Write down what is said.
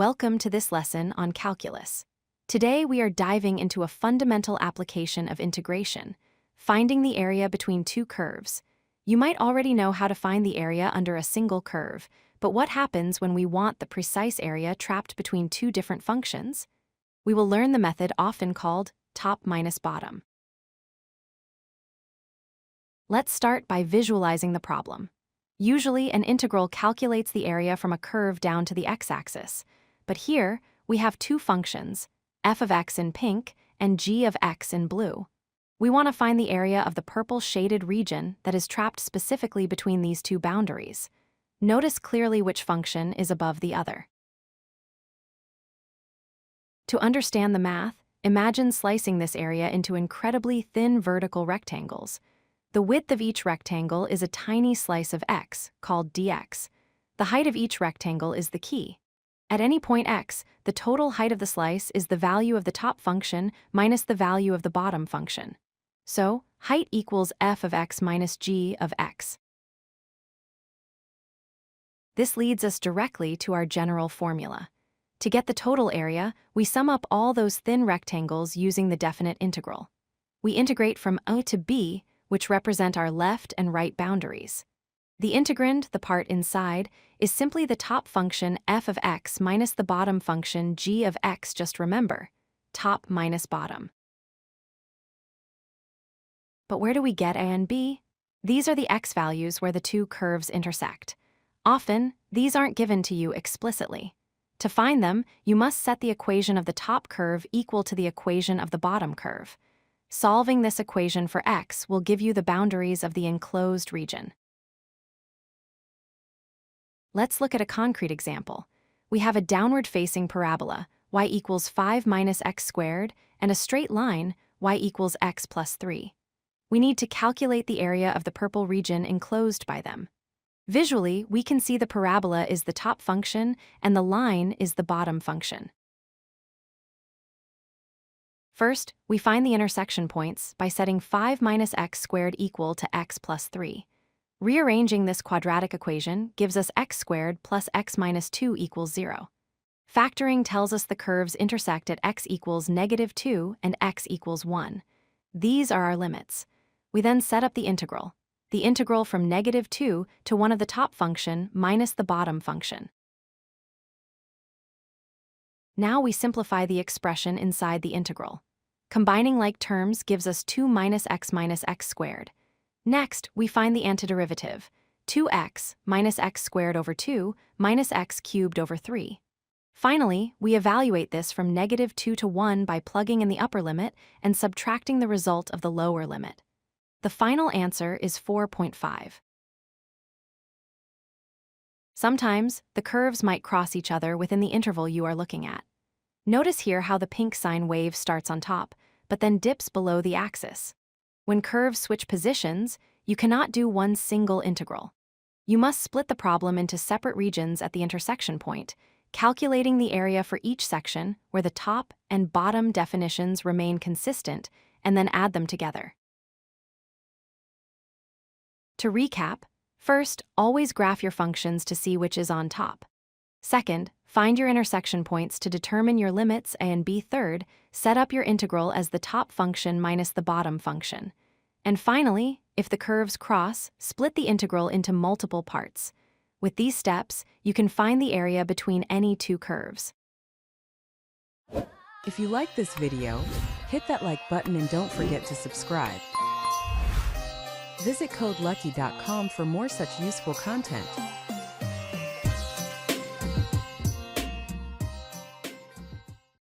Welcome to this lesson on calculus. Today we are diving into a fundamental application of integration, finding the area between two curves. You might already know how to find the area under a single curve, but what happens when we want the precise area trapped between two different functions? We will learn the method often called top minus bottom. Let's start by visualizing the problem. Usually, an integral calculates the area from a curve down to the x-axis. But here, we have two functions, f of x in pink and g of x in blue. We want to find the area of the purple shaded region that is trapped specifically between these two boundaries. Notice clearly which function is above the other. To understand the math, imagine slicing this area into incredibly thin vertical rectangles. The width of each rectangle is a tiny slice of x, called dx. The height of each rectangle is the key. At any point x, the total height of the slice is the value of the top function minus the value of the bottom function. So, height equals f of x minus g of x. This leads us directly to our general formula. To get the total area, we sum up all those thin rectangles using the definite integral. We integrate from a to b, which represent our left and right boundaries. The integrand, the part inside, is simply the top function f of x minus the bottom function g of x. Just remember, top minus bottom. But where do we get a and b? These are the x values where the two curves intersect. Often, these aren't given to you explicitly. To find them, you must set the equation of the top curve equal to the equation of the bottom curve. Solving this equation for x will give you the boundaries of the enclosed region. Let's look at a concrete example. We have a downward-facing parabola, y equals 5 minus x squared, and a straight line, y equals x plus 3. We need to calculate the area of the purple region enclosed by them. Visually, we can see the parabola is the top function and the line is the bottom function. First, we find the intersection points by setting 5 minus x squared equal to x plus 3. Rearranging this quadratic equation gives us x squared plus x minus 2 equals 0. Factoring tells us the curves intersect at x equals -2 and x equals 1. These are our limits. We then set up the integral from -2 to one of the top function minus the bottom function. Now we simplify the expression inside the integral. Combining like terms gives us 2 minus x squared. Next, we find the antiderivative, 2x minus x squared over 2 minus x cubed over 3. Finally, we evaluate this from -2 to 1 by plugging in the upper limit and subtracting the result of the lower limit. The final answer is 4.5. Sometimes, the curves might cross each other within the interval you are looking at. Notice here how the pink sine wave starts on top, but then dips below the axis. When curves switch positions, you cannot do one single integral. You must split the problem into separate regions at the intersection point, calculating the area for each section where the top and bottom definitions remain consistent, and then add them together. To recap, first, always graph your functions to see which is on top. Second, find your intersection points to determine your limits a and b. Third, set up your integral as the top function minus the bottom function. And finally, if the curves cross, split the integral into multiple parts. With these steps, you can find the area between any two curves. If you like this video, hit that like button and don't forget to subscribe. Visit codelucky.com for more such useful content.